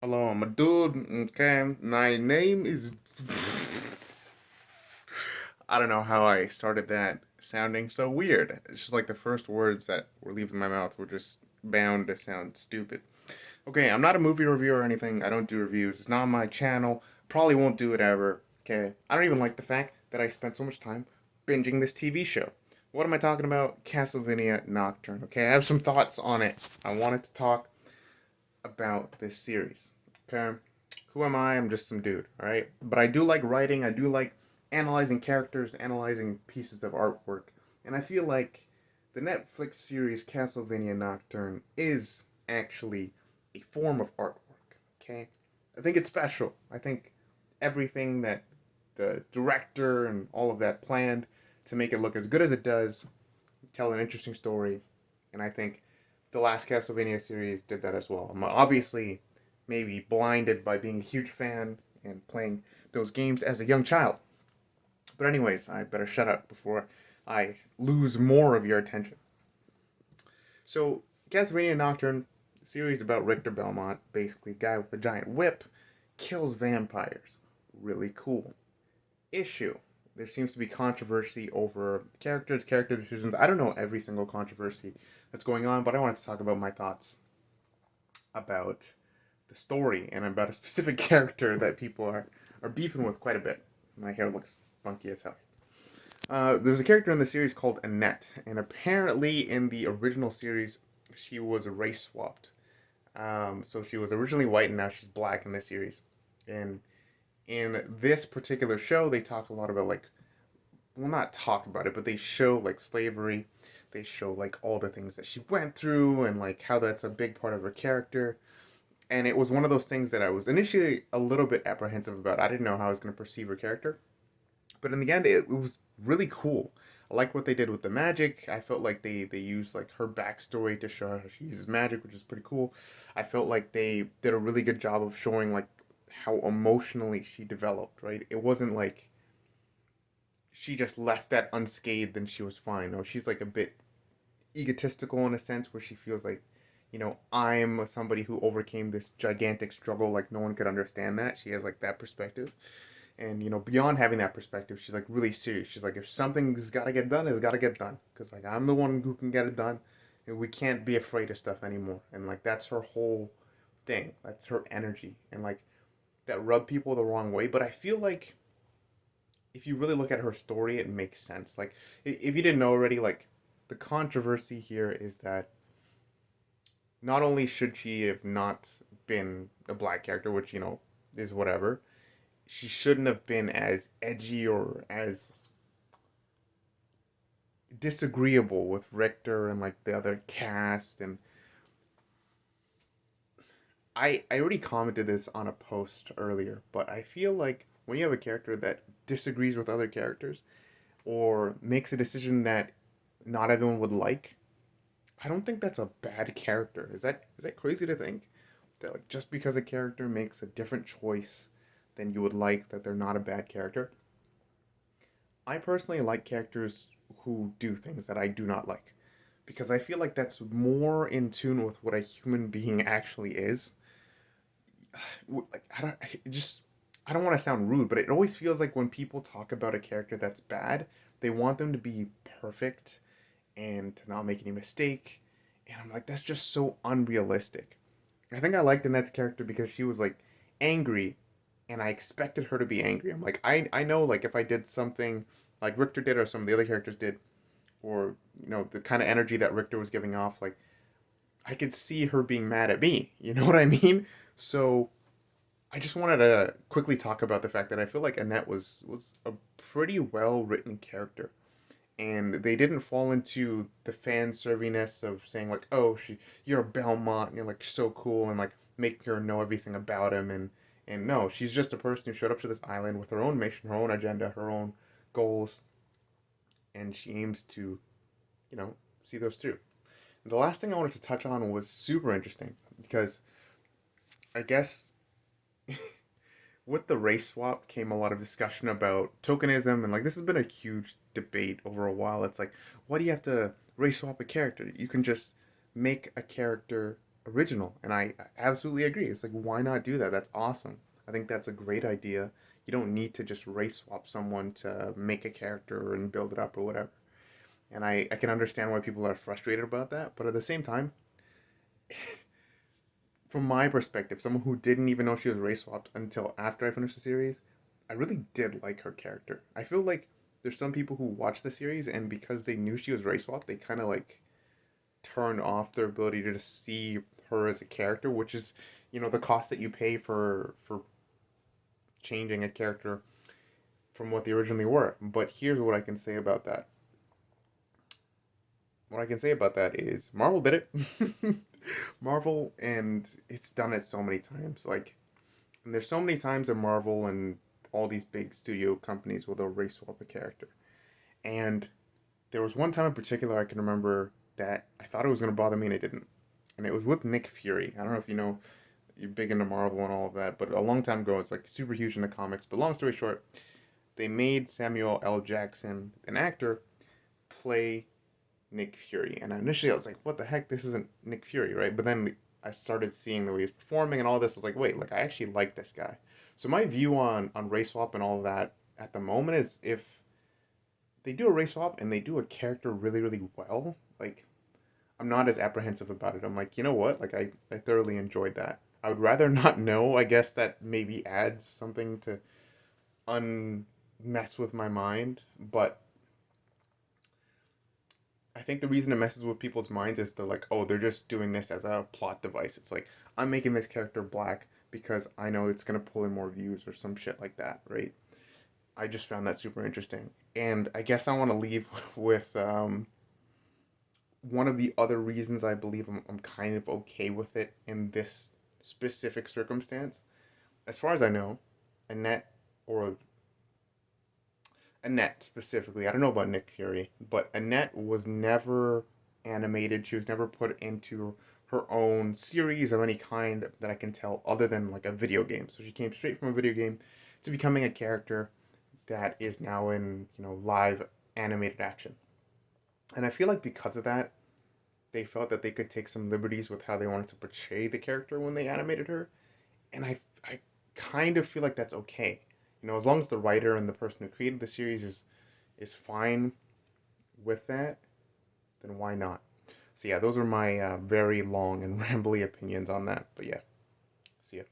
Hello, I'm a dude. Okay, my name is. I don't know how I started that sounding so weird. It's just like the first words that were leaving my mouth were just bound to sound stupid. Okay, I'm not a movie reviewer or anything. I don't do reviews. It's not on my channel. Probably won't do it ever. Okay, I don't even like the fact that I spent so much time binging this TV show. What am I talking about? Castlevania Nocturne. Okay, I have some thoughts on it. I wanted to talk about this series. Okay, who am I? I'm just some dude. All right, but I do like writing. I do like analyzing characters, analyzing pieces of artwork, and I feel like the Netflix series Castlevania Nocturne is actually a form of artwork. Okay, I think it's special. I think everything that the director and all of that planned to make it look as good as it does, tell an interesting story, and I think the last Castlevania series did that as well. I'm obviously maybe blinded by being a huge fan and playing those games as a young child. But anyways, I better shut up before I lose more of your attention. So, Castlevania Nocturne series about Richter Belmont, basically a guy with a giant whip, kills vampires. Really cool. Issue. There seems to be controversy over characters, character decisions. I don't know every single controversy that's going on, but I wanted to talk about my thoughts about the story and about a specific character that people are beefing with quite a bit. My hair looks funky as hell. There's a character in the series called Annette, and apparently in the original series, she was race swapped. So she was originally white and now she's black in this series. And in this particular show, they talk a lot about like, well, not talk about it, but they show like slavery. They show like all the things that she went through and like how that's a big part of her character. And it was one of those things that I was initially a little bit apprehensive about. I didn't know how I was going to perceive her character, but in the end, it was really cool. I like what they did with the magic. I felt like they used like her backstory to show how she uses magic, which is pretty cool. I felt like they did a really good job of showing like how emotionally she developed. Right, it wasn't like she just left that unscathed and she was fine. No, she's like a bit egotistical in a sense where she feels like, I'm somebody who overcame this gigantic struggle, like no one could understand that. She has like that perspective. And beyond having that perspective, she's like really serious. She's like, if something's got to get done, it's got to get done, because like I'm the one who can get it done, and we can't be afraid of stuff anymore. And like that's her whole thing. That's her energy, and like that rubbed people the wrong way. But I feel like if you really look at her story, it makes sense. Like if you didn't know already, like the controversy here is that not only should she have not been a black character, which is whatever, she shouldn't have been as edgy or as disagreeable with Richter and like the other cast. And I already commented this on a post earlier, but I feel like when you have a character that disagrees with other characters or makes a decision that not everyone would like, I don't think that's a bad character. Is that crazy to think that like just because a character makes a different choice than you would like, that they're not a bad character? I personally like characters who do things that I do not like, because I feel like that's more in tune with what a human being actually is. Like I don't want to sound rude, but it always feels like when people talk about a character that's bad, they want them to be perfect and to not make any mistake. And I'm like, that's just so unrealistic. I think I liked Annette's character because she was like angry, and I expected her to be angry. I'm like, I know like if I did something like Richter did or some of the other characters did, or the kind of energy that Richter was giving off, like I could see her being mad at me. You know what I mean? So I just wanted to quickly talk about the fact that I feel like Annette was a pretty well written character, and they didn't fall into the fan serviness of saying like, "Oh, you're a Belmont, and you're like so cool," and like making her know everything about him. And no, she's just a person who showed up to this island with her own mission, her own agenda, her own goals, and she aims to, you know, see those through. And the last thing I wanted to touch on was super interesting because I guess with the race swap came a lot of discussion about tokenism, and like this has been a huge debate over a while. It's like, why do you have to race swap a character? You can just make a character original. And I absolutely agree. It's like, why not do that? That's awesome. I think that's a great idea. You don't need to just race swap someone to make a character and build it up or whatever. And I can understand why people are frustrated about that. But at the same time, from my perspective, someone who didn't even know she was race swapped until after I finished the series, I really did like her character. I feel like there's some people who watch the series and because they knew she was race swapped, they kind of like turn off their ability to just see her as a character, which is, the cost that you pay for changing a character from what they originally were. But here's what I can say about that. What I can say about that is Marvel did it. Marvel, and it's done it so many times. Like, and there's so many times in Marvel and all these big studio companies where they'll race swap a character. And there was one time in particular I can remember that I thought it was going to bother me and it didn't. And it was with Nick Fury. I don't know if you know, you're big into Marvel and all of that, but a long time ago, it's like super huge into comics. But long story short, they made Samuel L. Jackson, an actor, play Nick Fury. And initially I was like, what the heck? This isn't Nick Fury, right? But then I started seeing the way he's performing and all this. I was like, wait, like I actually like this guy. So my view on race swap and all of that at the moment is if they do a race swap and they do a character really, really well, like I'm not as apprehensive about it. I'm like, you know what? Like I thoroughly enjoyed that. I would rather not know. I guess that maybe adds something to unmess with my mind, but I think the reason it messes with people's minds is they're like, oh, they're just doing this as a plot device. It's like, I'm making this character black because I know it's going to pull in more views or some shit like that, right? I just found that super interesting. And I guess I want to leave with one of the other reasons I believe I'm kind of okay with it in this specific circumstance. As far as I know, Annette or Annette specifically, I don't know about Nick Fury, but Annette was never animated. She was never put into her own series of any kind that I can tell, other than like a video game. So she came straight from a video game to becoming a character that is now in, live animated action. And I feel like because of that, they felt that they could take some liberties with how they wanted to portray the character when they animated her. And I kind of feel like that's okay. As long as the writer and the person who created the series is fine with that, then why not? So yeah, those are my very long and rambly opinions on that. But yeah, see ya.